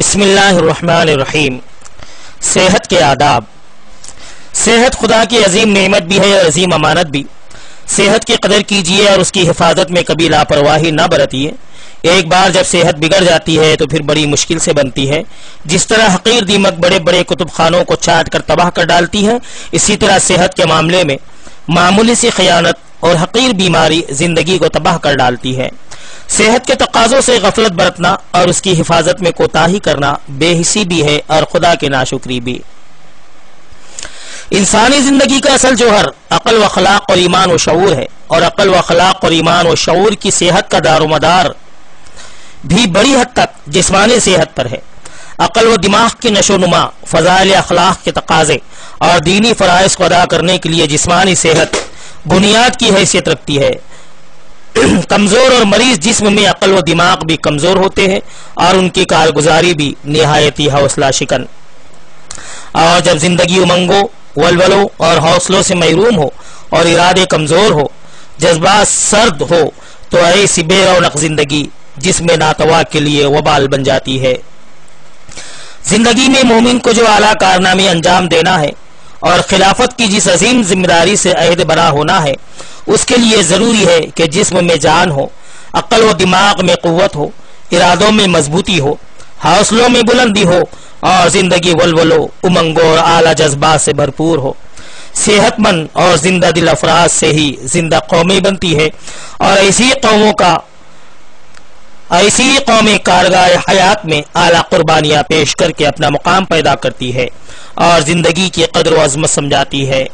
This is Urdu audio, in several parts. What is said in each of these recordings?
بسم اللہ الرحمن الرحیم۔ صحت کے آداب۔ صحت خدا کی عظیم نعمت بھی ہے اور عظیم امانت بھی۔ صحت کی قدر کیجیے اور اس کی حفاظت میں کبھی لاپرواہی نہ برتیے۔ ایک بار جب صحت بگڑ جاتی ہے تو پھر بڑی مشکل سے بنتی ہے۔ جس طرح حقیر دیمک بڑے بڑے کتب خانوں کو چاٹ کر تباہ کر ڈالتی ہے، اسی طرح صحت کے معاملے میں معمولی سی خیانت اور حقیر بیماری زندگی کو تباہ کر ڈالتی ہے۔ صحت کے تقاضوں سے غفلت برتنا اور اس کی حفاظت میں کوتاہی کرنا بے حسی بھی ہے اور خدا کی ناشکری بھی۔ انسانی زندگی کا اصل جوہر عقل و اخلاق اور ایمان و شعور ہے، اور عقل و اخلاق اور ایمان و شعور کی صحت کا دار و مدار بھی بڑی حد تک جسمانی صحت پر ہے۔ عقل و دماغ کی نشو و نما، فضائل اخلاق کے تقاضے اور دینی فرائض کو ادا کرنے کے لیے جسمانی صحت بنیاد کی حیثیت رکھتی ہے۔ کمزور اور مریض جسم میں عقل و دماغ بھی کمزور ہوتے ہیں اور ان کی کارگزاری بھی نہایت ہی حوصلہ شکن۔ اور جب زندگی امنگوں، ولولوں اور حوصلوں سے محروم ہو اور ارادے کمزور ہو، جذبات سرد ہو، تو ایسی بے رونق زندگی جس میں ناتوا کے لیے وبال بن جاتی ہے۔ زندگی میں مومن کو جو اعلیٰ کارنامے انجام دینا ہے اور خلافت کی جس عظیم ذمہ داری سے عہد برا ہونا ہے، اس کے لیے ضروری ہے کہ جسم میں جان ہو، عقل و دماغ میں قوت ہو، ارادوں میں مضبوطی ہو، حوصلوں میں بلندی ہو اور زندگی ولولوں، امنگوں اور اعلیٰ جذبات سے بھرپور ہو۔ صحت مند اور زندہ دل افراد سے ہی زندہ قومیں بنتی ہے، اور ایسی قومیں کارگاہ حیات میں اعلیٰ قربانیاں پیش کر کے اپنا مقام پیدا کرتی ہے اور زندگی کی قدر و عظمت سمجھاتی ہے۔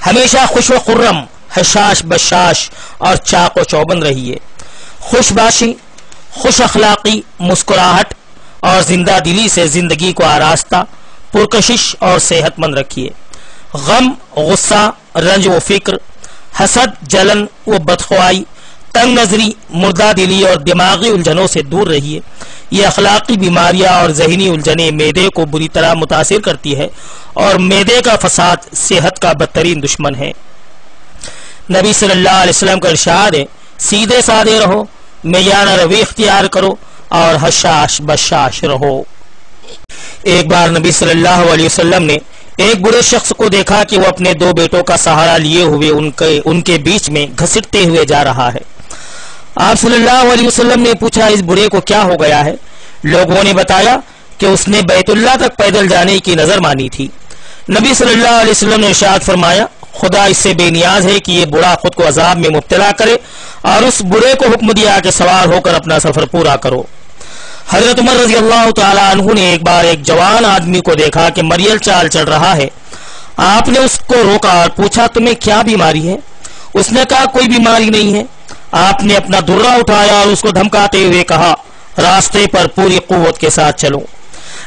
ہمیشہ خوش و خرم، حشاش بشاش اور چاق و چوبند رہیے۔ خوش باشی، خوش اخلاقی، مسکراہٹ اور زندہ دلی سے زندگی کو آراستہ، پرکشش اور صحت مند رکھیے۔ غم، غصہ، رنج و فکر، حسد، جلن و بدخوائی، تنگ نظری، مردہ دلی اور دماغی الجھنوں سے دور رہیے۔ یہ اخلاقی بیماریاں اور ذہنی الجھنیں معدے کو بری طرح متاثر کرتی ہے، اور معدے کا فساد صحت کا بدترین دشمن ہے۔ نبی صلی اللہ علیہ وسلم کا ارشاد ہے، سیدھے سادے رہو، میانہ روی اختیار کرو اور حشاش بشاش رہو۔ ایک بار نبی صلی اللہ علیہ وسلم نے ایک بڑے شخص کو دیکھا کہ وہ اپنے دو بیٹوں کا سہارا لیے ہوئے ان کے بیچ میں گھسٹتے ہوئے جا رہا ہے۔ آپ صلی اللہ علیہ وسلم نے پوچھا، اس بڑے کو کیا ہو گیا ہے؟ لوگوں نے بتایا کہ اس نے بیت اللہ تک پیدل جانے کی نظر مانی تھی۔ نبی صلی اللہ علیہ وسلم نے ارشاد فرمایا، خدا اس سے بے نیاز ہے کہ یہ بڑا خود کو عذاب میں مبتلا کرے، اور اس بڑے کو حکم دیا کہ سوار ہو کر اپنا سفر پورا کرو۔ حضرت عمر رضی اللہ تعالیٰ عنہ نے ایک بار ایک جوان آدمی کو دیکھا کہ مریل چال چل رہا ہے۔ آپ نے اس کو روکا اور پوچھا، تمہیں کیا بیماری ہے؟ اس نے کہا، کوئی بیماری نہیں ہے۔ آپ نے اپنا درہ اٹھایا اور اس کو دھمکاتے ہوئے کہا، راستے پر پوری قوت کے ساتھ چلو۔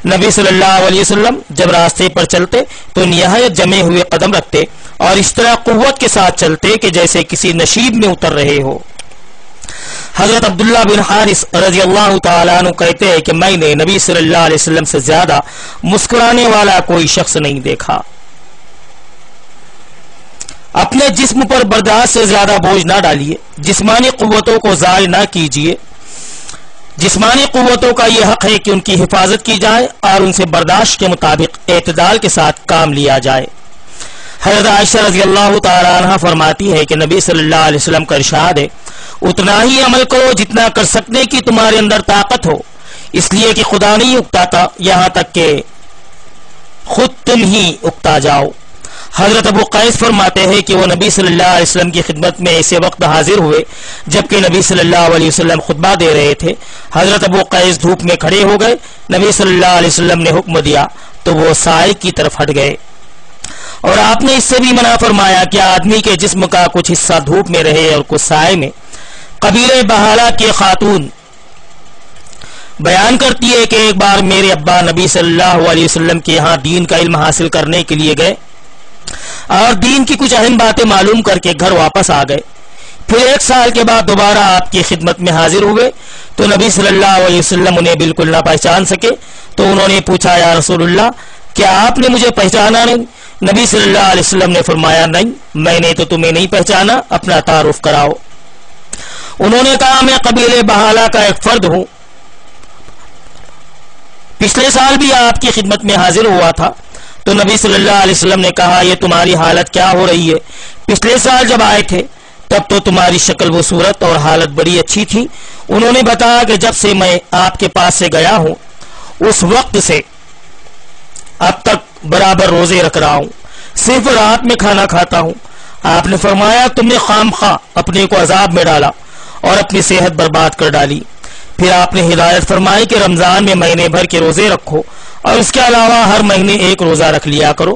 نبی صلی اللہ علیہ وسلم جب راستے پر چلتے تو نہایت جمے ہوئے قدم رکھتے اور اس طرح قوت کے ساتھ چلتے کہ جیسے کسی نشیب میں اتر رہے ہو۔ حضرت عبداللہ بن حارث رضی اللہ تعالیٰ عنہ کہتے ہیں کہ میں نے نبی صلی اللہ علیہ وسلم سے زیادہ مسکرانے والا کوئی شخص نہیں دیکھا۔ اپنے جسم پر برداشت سے زیادہ بوجھ نہ ڈالیے، جسمانی قوتوں کو ضائع نہ کیجیے۔ جسمانی قوتوں کا یہ حق ہے کہ ان کی حفاظت کی جائے اور ان سے برداشت کے مطابق اعتدال کے ساتھ کام لیا جائے۔ حضرت عائشہ رضی اللہ تعالیٰ عنہ فرماتی ہے کہ نبی صلی اللہ علیہ وسلم کا ارشاد ہے، اتنا ہی عمل کرو جتنا کر سکنے کی تمہارے اندر طاقت ہو، اس لیے کہ خدا نہیں اکتاتا یہاں تک کہ خود تم ہی اکتا جاؤ۔ حضرت ابو قیس فرماتے ہیں کہ وہ نبی صلی اللہ علیہ وسلم کی خدمت میں ایسے وقت حاضر ہوئے جبکہ نبی صلی اللہ علیہ وسلم خطبہ دے رہے تھے۔ حضرت ابو قیس دھوپ میں کھڑے ہو گئے، نبی صلی اللہ علیہ وسلم نے حکم دیا تو وہ سائے کی طرف ہٹ گئے، اور آپ نے اس سے بھی منع فرمایا کہ آدمی کے جسم کا کچھ حصہ دھوپ میں رہے اور کچھ سائے میں۔ قبیلہ بہالہ کے خاتون بیان کرتی ہے کہ ایک بار میرے ابا نبی صلی اللہ علیہ وسلم کے یہاں دین کا علم حاصل کرنے کے لیے گئے اور دین کی کچھ اہم باتیں معلوم کر کے گھر واپس آ گئے۔ پھر ایک سال کے بعد دوبارہ آپ کی خدمت میں حاضر ہوئے تو نبی صلی اللہ علیہ وسلم انہیں بالکل نہ پہچان سکے، تو انہوں نے پوچھا، یا رسول اللہ، کیا آپ نے مجھے پہچانا نہیں؟ نبی صلی اللہ علیہ وسلم نے فرمایا، نہیں، میں نے تو تمہیں نہیں پہچانا، اپنا تعارف کراؤ۔ انہوں نے کہا، میں قبیلہ بہالہ کا ایک فرد ہوں، پچھلے سال بھی آپ کی خدمت میں حاضر ہوا تھا تو نبی صلی اللہ علیہ وسلم نے کہا یہ تمہاری حالت کیا ہو رہی ہے؟ پچھلے سال جب آئے تھے تب تو تمہاری شکل و صورت اور حالت بڑی اچھی تھی۔ انہوں نے بتایا کہ جب سے میں آپ کے پاس سے گیا ہوں اس وقت سے اب تک برابر روزے رکھ رہا ہوں، صرف رات میں کھانا کھاتا ہوں۔ آپ نے فرمایا تم نے خام خواہ اپنے کو عذاب میں ڈالا اور اپنی صحت برباد کر ڈالی۔ پھر آپ نے ہدایت فرمائی کہ رمضان میں مہینے بھر کے روزے رکھو اور اس کے علاوہ ہر مہینے ایک روزہ رکھ لیا کرو۔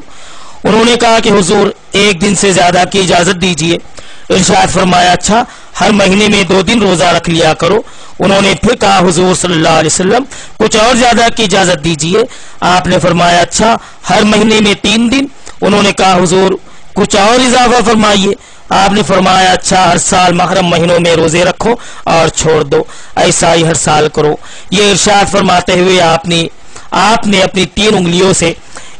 انہوں نے کہا کہ حضور ایک دن سے زیادہ کی اجازت دیجیے۔ ارشاد فرمایا اچھا ہر مہینے میں 2 دن روزہ رکھ لیا کرو۔ انہوں نے پھر کہا حضور صلی اللہ علیہ وسلم کچھ اور زیادہ کی اجازت دیجیے۔ آپ نے فرمایا اچھا ہر مہینے میں 3 دن۔ انہوں نے کہا حضور کچھ اور اضافہ فرمائیے۔ آپ نے فرمایا اچھا ہر سال محرم مہینوں میں روزے رکھو اور چھوڑ دو، ایسا ہی ہر سال کرو۔ یہ ارشاد فرماتے ہوئے آپ نے اپنی 3 انگلیوں سے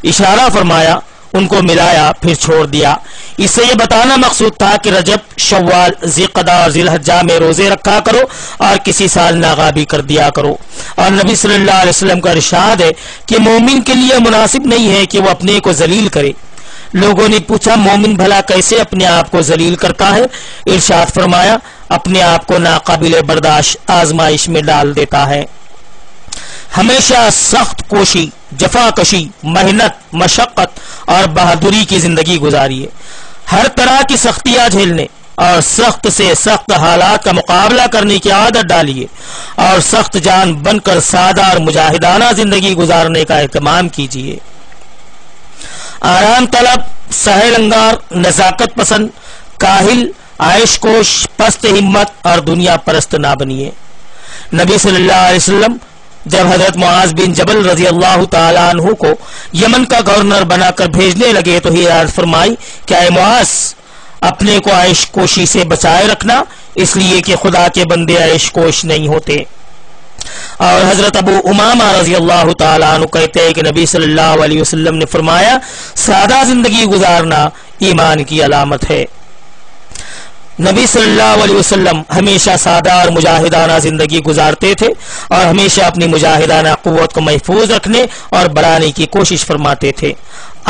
اشارہ فرمایا، ان کو ملایا پھر چھوڑ دیا۔ اس سے یہ بتانا مقصود تھا کہ رجب، شوال، ذی-قعدہ اور ذی الحجہ میں روزے رکھا کرو اور کسی سال ناغابی کر دیا کرو۔ اور نبی صلی اللہ علیہ وسلم کا ارشاد ہے کہ مومن کے لیے مناسب نہیں ہے کہ وہ اپنے کو ذلیل کرے۔ لوگوں نے پوچھا مومن بھلا کیسے اپنے آپ کو ذلیل کرتا ہے؟ ارشاد فرمایا اپنے آپ کو ناقابل برداشت آزمائش میں ڈال دیتا ہے۔ ہمیشہ سخت کوشی، جفا کشی، محنت، مشقت اور بہادری کی زندگی گزاریے۔ ہر طرح کی سختیاں جھیلنے اور سخت سے سخت حالات کا مقابلہ کرنے کی عادت ڈالیے اور سخت جان بن کر سادہ اور مجاہدانہ زندگی گزارنے کا اہتمام کیجیے۔ آرام طلب، سہل انگار، نزاکت پسند، کاہل، عائش کوش، پست ہمت اور دنیا پرست نہ بنیے۔ نبی صلی اللہ علیہ وسلم جب حضرت معاذ بن جبل رضی اللہ تعالیٰ عنہ کو یمن کا گورنر بنا کر بھیجنے لگے تو ہدایت فرمائی کہ اے معاذ اپنے کو عائش کوشی سے بچائے رکھنا، اس لیے کہ خدا کے بندے عائش کوش نہیں ہوتے۔ اور حضرت ابو امامہ رضی اللہ تعالیٰ عنہ کہتے ہیں کہ نبی صلی اللہ علیہ وسلم نے فرمایا سادہ زندگی گزارنا ایمان کی علامت ہے۔ نبی صلی اللہ علیہ وسلم ہمیشہ سادہ اور مجاہدانہ زندگی گزارتے تھے اور ہمیشہ اپنی مجاہدانہ قوت کو محفوظ رکھنے اور بڑھانے کی کوشش فرماتے تھے۔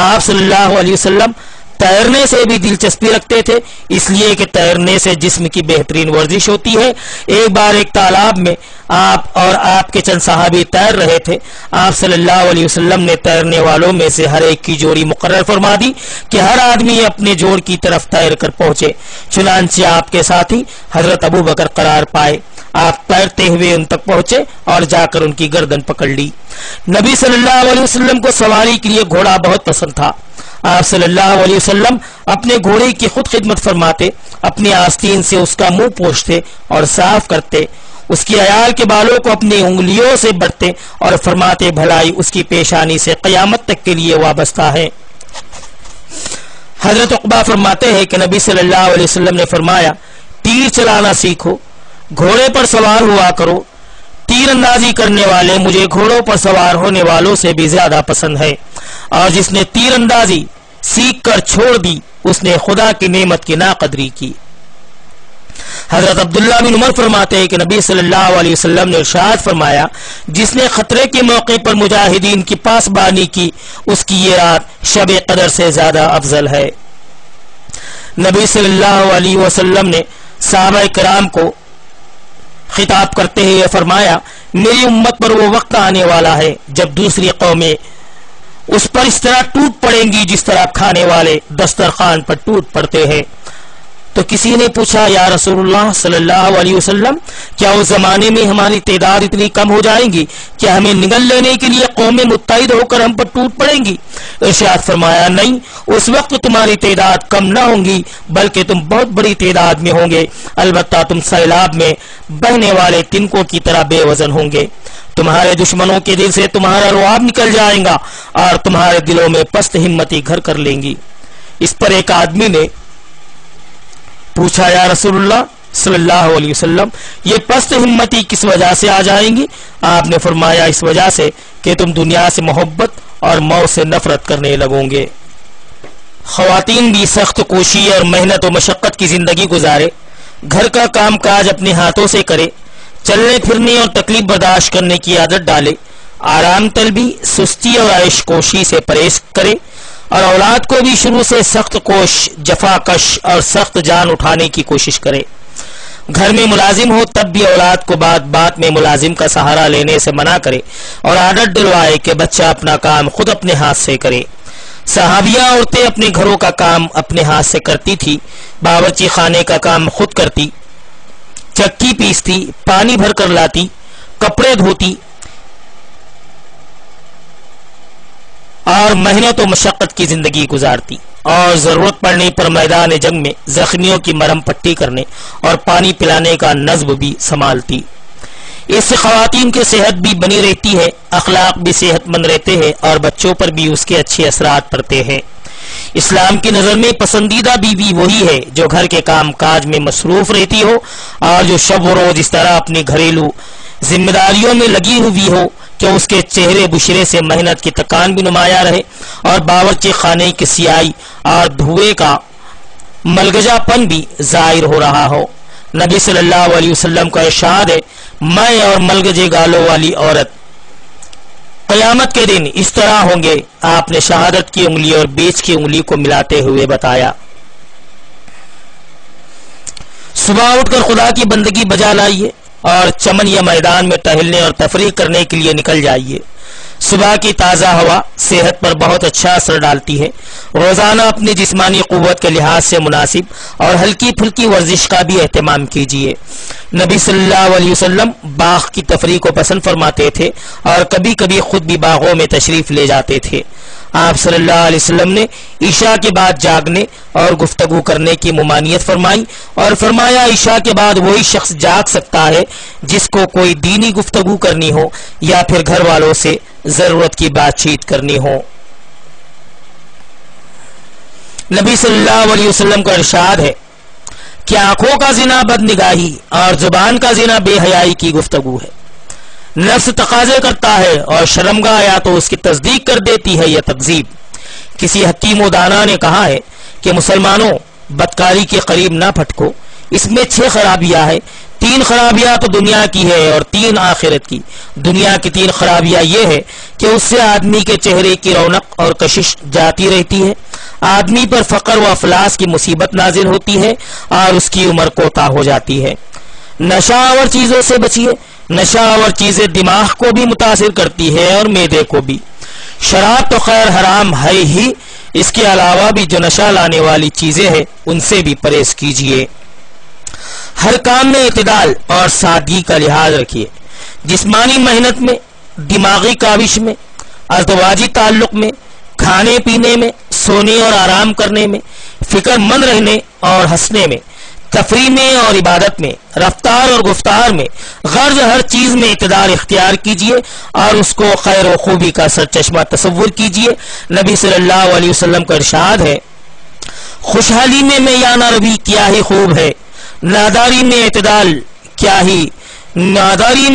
آپ صلی اللہ علیہ وسلم تیرنے سے بھی دلچسپی رکھتے تھے، اس لیے کہ تیرنے سے جسم کی بہترین ورزش ہوتی ہے۔ ایک بار ایک تالاب میں آپ اور آپ کے چند صحابی تیر رہے تھے۔ آپ صلی اللہ علیہ وسلم نے تیرنے والوں میں سے ہر ایک کی جوڑی مقرر فرما دی کہ ہر آدمی اپنے جوڑ کی طرف تیر کر پہنچے۔ چنانچہ آپ کے ساتھی حضرت ابو بکر قرار پائے۔ آپ تیرتے ہوئے ان تک پہنچے اور جا کر ان کی گردن پکڑ لی۔ نبی صلی اللہ علیہ وسلم کو سواری کے لیے گھوڑا بہت پسند تھا۔ آپ صلی اللہ علیہ وسلم اپنے گھوڑے کی خود خدمت فرماتے، اپنی آستین سے اس کا منہ پوچھتے اور صاف کرتے، اس کی عیال کے بالوں کو اپنی انگلیوں سے بڑھتے اور فرماتے بھلائی اس کی پیشانی سے قیامت تک کے لیے وابستہ ہے۔ حضرت عقبہ فرماتے ہیں کہ نبی صلی اللہ علیہ وسلم نے فرمایا تیر چلانا سیکھو، گھوڑے پر سوار ہوا کرو۔ تیر اندازی کرنے والے مجھے گھوڑوں پر سوار ہونے والوں سے بھی زیادہ پسند ہے، اور جس نے تیر اندازی سیکھ کر چھوڑ دی اس نے خدا کی نعمت کی ناقدری کی۔ حضرت عبداللہ بن عمر فرماتے ہیں کہ نبی صلی اللہ علیہ وسلم نے ارشاد فرمایا جس نے خطرے کے موقع پر مجاہدین کی پاسبانی کی اس کی یہ رات شب قدر سے زیادہ افضل ہے۔ نبی صلی اللہ علیہ وسلم نے صحابہ کرام کو خطاب کرتے ہوئے فرمایا میری امت پر وہ وقت آنے والا ہے جب دوسری قومیں اس پر اس طرح ٹوٹ پڑیں گی جس طرح کھانے والے دسترخوان پر ٹوٹ پڑتے ہیں۔ تو کسی نے پوچھا یا رسول اللہ صلی اللہ علیہ وسلم کیا اس زمانے میں ہماری تعداد اتنی کم ہو جائیں گی کہ ہمیں نگل لینے کے لیے قومیں متحد ہو کر ہم پر ٹوٹ پڑیں گی؟ ارشاد فرمایا نہیں، اس وقت تمہاری تعداد کم نہ ہوں گی بلکہ تم بہت بڑی تعداد میں ہوں گے، البتہ تم سیلاب میں بہنے والے تنکوں کی طرح بے وزن ہوں گے۔ تمہارے دشمنوں کے دل سے تمہارا رعب نکل جائے گا اور تمہارے دلوں میں پست ہمتی گھر کر لیں گی۔ اس پر ایک آدمی نے پوچھا یا رسول اللہ صلی اللہ علیہ وسلم یہ پست ہمتی کس وجہ سے آ جائیں گی؟ آپ نے فرمایا اس وجہ سے کہ تم دنیا سے محبت اور موت سے نفرت کرنے لگو گے۔ خواتین بھی سخت کوشی اور محنت و مشقت کی زندگی گزارے، گھر کا کام کاج اپنے ہاتھوں سے کرے، چلنے پھرنے اور تکلیف برداشت کرنے کی عادت ڈالے، آرام طلبی، سستی اور عیش کوشی سے پرہیز کرے اور اولاد کو بھی شروع سے سخت کوش، جفا کش اور سخت جان اٹھانے کی کوشش کرے۔ گھر میں ملازم ہو تب بھی اولاد کو بات بات میں ملازم کا سہارا لینے سے منع کرے اور عادت ڈلوائے کہ بچہ اپنا کام خود اپنے ہاتھ سے کرے۔ صحابیہ عورتیں اپنے گھروں کا کام اپنے ہاتھ سے کرتی تھی، باورچی خانے کا کام خود کرتی، چکی پیستی، پانی بھر کر لاتی، کپڑے دھوتی اور محنت و مشقت کی زندگی گزارتی، اور ضرورت پڑنے پر میدان جنگ میں زخمیوں کی مرہم پٹی کرنے اور پانی پلانے کا نصب بھی سنبھالتی۔ اس سے خواتین کی صحت بھی بنی رہتی ہے، اخلاق بھی صحت مند رہتے ہیں اور بچوں پر بھی اس کے اچھے اثرات پڑتے ہیں۔ اسلام کی نظر میں پسندیدہ بیوی وہی ہے جو گھر کے کام کاج میں مصروف رہتی ہو اور جو شب و روز اس طرح اپنی گھریلو ذمہ داریوں میں لگی ہوئی ہو کہ اس کے چہرے بشرے سے محنت کی تکان بھی نمایاں رہے اور باورچی خانے کی سیاہی اور دھوئے کا ملگجا پن بھی ظاہر ہو رہا ہو۔ نبی صلی اللہ علیہ وسلم کا ارشاد ہے، میں اور ملگجے گالوں والی عورت قیامت کے دن اس طرح ہوں گے۔ آپ نے شہادت کی انگلی اور بیچ کی انگلی کو ملاتے ہوئے بتایا۔ صبح اٹھ کر خدا کی بندگی بجا لائیے اور چمن یا میدان میں ٹہلنے اور تفریح کرنے کے لیے نکل جائیے۔ صبح کی تازہ ہوا صحت پر بہت اچھا اثر ڈالتی ہے۔ روزانہ اپنی جسمانی قوت کے لحاظ سے مناسب اور ہلکی پھلکی ورزش کا بھی اہتمام کیجیے۔ نبی صلی اللہ علیہ وسلم باغ کی تفریح کو پسند فرماتے تھے اور کبھی کبھی خود بھی باغوں میں تشریف لے جاتے تھے۔ آپ صلی اللہ علیہ وسلم نے عشاء کے بعد جاگنے اور گفتگو کرنے کی ممانعت فرمائی اور فرمایا، عشاء کے بعد وہی شخص جاگ سکتا ہے جس کو کوئی دینی گفتگو کرنی ہو یا پھر گھر والوں سے ضرورت کی بات چیت کرنی ہو۔ نبی صلی اللہ علیہ وسلم کا ارشاد ہے کہ آنکھوں کا زنا بدنگاہی اور زبان کا زنا بے حیائی کی گفتگو ہے۔ نفس تقاضے کرتا ہے اور شرمگاہ یا تو اس کی تصدیق کر دیتی ہے یا تکذیب۔ کسی حکیم و دانا نے کہا ہے کہ مسلمانوں، بدکاری کے قریب نہ پھٹکو، اس میں 6 خرابیاں ہیں۔ 3 خرابیاں تو دنیا کی ہے اور 3 آخرت کی۔ دنیا کی 3 خرابیاں یہ ہے کہ اس سے آدمی کے چہرے کی رونق اور کشش جاتی رہتی ہے، آدمی پر فقر و افلاس کی مصیبت نازل ہوتی ہے اور اس کی عمر کوتا ہو جاتی ہے۔ نشہ آور چیزوں سے بچیے۔ نشہ آور چیزیں دماغ کو بھی متاثر کرتی ہے اور معدے کو بھی۔ شراب تو خیر حرام ہے ہی، اس کے علاوہ بھی جو نشہ لانے والی چیزیں ہیں ان سے بھی پرہیز کیجیے۔ ہر کام میں اعتدال اور سادگی کا لحاظ رکھیے۔ جسمانی محنت میں، دماغی کاوش میں، ازدواجی تعلق میں، کھانے پینے میں، سونے اور آرام کرنے میں، فکر مند رہنے اور ہنسنے میں، تفریح میں اور عبادت میں، رفتار اور گفتار میں، غرض ہر چیز میں اعتدال اختیار کیجیے اور اس کو خیر و خوبی کا سرچشمہ تصور کیجیے۔ نبی صلی اللہ علیہ وسلم کا ارشاد ہے، خوشحالی میں میانہ روی کیا ہی خوب ہے، ناداری میں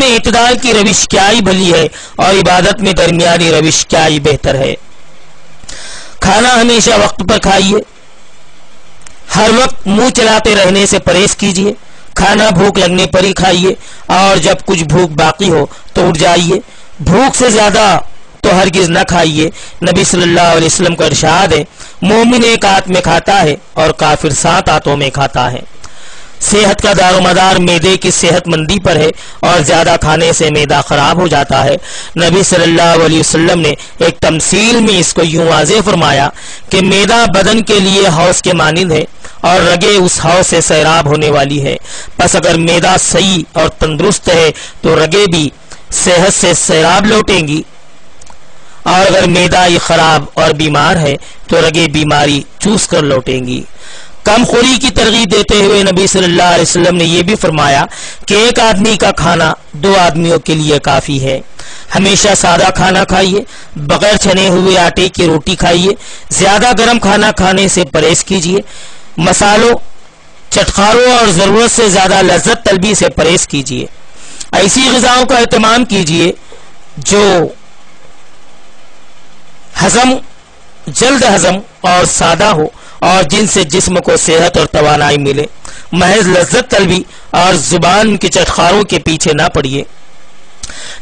اعتدال کی روش کیا ہی بھلی ہے اور عبادت میں درمیانی روش کیا ہی بہتر ہے۔ کھانا ہمیشہ وقت پر کھائیے، ہر وقت منہ چلاتے رہنے سے پرہیز کیجیے۔ کھانا بھوک لگنے پر ہی کھائیے اور جب کچھ بھوک باقی ہو تو اٹھ جائیے۔ بھوک سے زیادہ تو ہرگز نہ کھائیے۔ نبی صلی اللہ علیہ وسلم کا ارشاد ہے، مومن ایک ہاتھ میں کھاتا ہے اور کافر 7 ہاتھوں میں کھاتا ہے۔ صحت کا دار و مدار معدے کی صحت مندی پر ہے اور زیادہ کھانے سے معدہ خراب ہو جاتا ہے۔ نبی صلی اللہ علیہ وسلم نے ایک تمثیل میں اس کو یوں واضح فرمایا کہ معدہ بدن کے لیے حوض کے مانند ہے اور رگیں اس حوض سے سیراب ہونے والی ہے۔ پس اگر معدہ صحیح اور تندرست ہے تو رگیں بھی صحت سے سیراب لوٹیں گی، اور اگر معدہ ہی خراب اور بیمار ہے تو رگیں بیماری چوس کر لوٹیں گی۔ کم خوری کی ترغیب دیتے ہوئے نبی صلی اللہ علیہ وسلم نے یہ بھی فرمایا کہ ایک آدمی کا کھانا 2 آدمیوں کے لیے کافی ہے۔ ہمیشہ سادہ کھانا کھائیے، بغیر چھنے ہوئے آٹے کی روٹی کھائیے، زیادہ گرم کھانا کھانے سے پرہیز کیجیے، مسالوں، چٹخاروں اور ضرورت سے زیادہ لذت طلبی سے پرہیز کیجیے۔ ایسی غذاؤں کا اہتمام کیجیے جو جلد ہضم اور سادہ ہو اور جن سے جسم کو صحت اور توانائی ملے۔ محض لذت طلبی اور زبان کی چٹخاروں کے پیچھے نہ پڑیے۔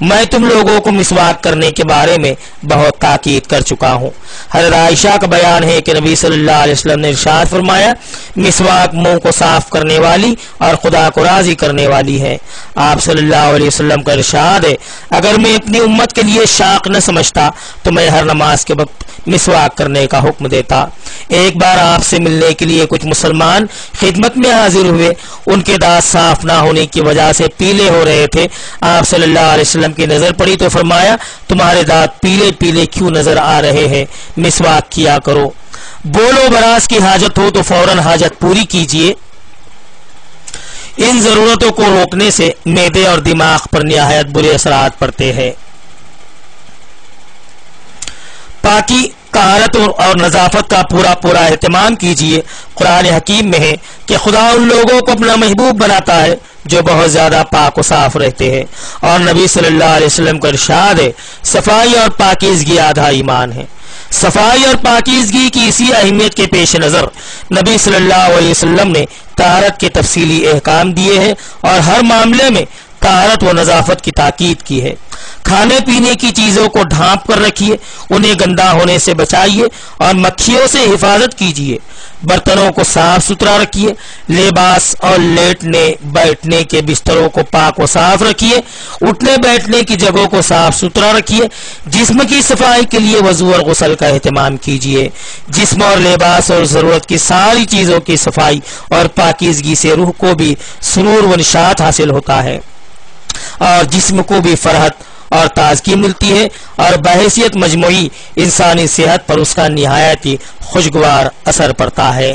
میں تم لوگوں کو مسواک کرنے کے بارے میں بہت تاکید کر چکا ہوں۔ حضرت عائشہ کا بیان ہے کہ نبی صلی اللہ علیہ وسلم نے ارشاد فرمایا، مسواک منہ کو صاف کرنے والی اور خدا کو راضی کرنے والی ہے۔ آپ صلی اللہ علیہ وسلم کا ارشاد ہے، اگر میں اپنی امت کے لیے شاق نہ سمجھتا تو میں ہر نماز کے وقت مسواک کرنے کا حکم دیتا۔ ایک بار آپ سے ملنے کے لیے کچھ مسلمان خدمت میں حاضر ہوئے، ان کے دانت صاف نہ ہونے کی وجہ سے پیلے ہو رہے تھے۔ آپ صلی اللہ علیہ وسلم کی نظر پڑی تو فرمایا، تمہارے دانت پیلے پیلے کیوں نظر آ رہے ہیں؟ مسواک کیا کرو۔ بولو براز کی حاجت ہو تو فوراً حاجت پوری کیجیے۔ ان ضرورتوں کو روکنے سے معدے اور دماغ پر نہایت برے اثرات پڑتے ہیں۔ پاکی، طہارت اور نظافت کا پورا اہتمام کیجیے۔ قرآن حکیم میں ہے کہ خدا ان لوگوں کو اپنا محبوب بناتا ہے جو بہت زیادہ پاک و صاف رہتے ہیں، اور نبی صلی اللہ علیہ وسلم کا ارشاد ہے، صفائی اور پاکیزگی آدھا ایمان ہے۔ صفائی اور پاکیزگی کی اسی اہمیت کے پیش نظر نبی صلی اللہ علیہ وسلم نے طہارت کے تفصیلی احکام دیے ہیں اور ہر معاملے میں طہارت و نظافت کی تاکید کی ہے۔ کھانے پینے کی چیزوں کو ڈھانپ کر رکھیے، انہیں گندا ہونے سے بچائیے اور مکھیوں سے حفاظت کیجیے۔ برتنوں کو صاف ستھرا رکھیے، لباس اور لیٹنے بیٹھنے کے بستروں کو پاک و صاف رکھیے، اٹھنے بیٹھنے کی جگہوں کو صاف ستھرا رکھیے۔ جسم کی صفائی کے لیے وضو اور غسل کا اہتمام کیجیے۔ جسم اور لباس اور ضرورت کی ساری چیزوں کی صفائی اور پاکیزگی سے روح کو بھی سرور و نشاط حاصل ہوتا ہے اور جسم کو بھی فرحت اور تازگی ملتی ہے، اور بحیثیت مجموعی انسانی صحت پر اس کا نہایت ہی خوشگوار اثر پڑتا ہے۔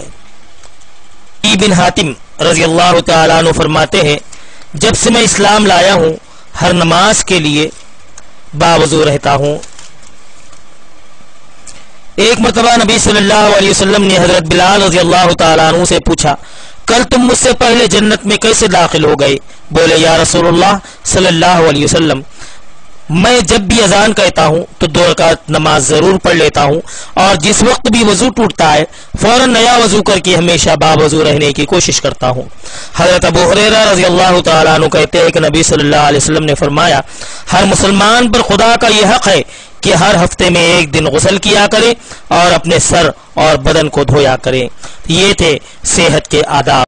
ابن حاتم رضی اللہ تعالیٰ عنہ فرماتے ہیں، جب سے میں اسلام لایا ہوں ہر نماز کے لیے باوضو رہتا ہوں۔ ایک مرتبہ نبی صلی اللہ علیہ وسلم نے حضرت بلال رضی اللہ تعالیٰ عنہ سے پوچھا، کل تم مجھ سے پہلے جنت میں کیسے داخل ہو گئے؟ بولے، یا رسول اللہ صلی اللہ علیہ وسلم، میں جب بھی اذان کہتا ہوں تو 2 رکعت نماز ضرور پڑھ لیتا ہوں، اور جس وقت بھی وضو ٹوٹتا ہے فوراً نیا وضو کر کے ہمیشہ باوضو رہنے کی کوشش کرتا ہوں۔ حضرت ابو ہریرہ رضی اللہ تعالیٰ عنہ کہتے ہیں کہ نبی صلی اللہ علیہ وسلم نے فرمایا، ہر مسلمان پر خدا کا یہ حق ہے کہ ہر ہفتے میں 1 دن غسل کیا کرے اور اپنے سر اور بدن کو دھویا کرے۔ یہ تھے صحت کے آداب۔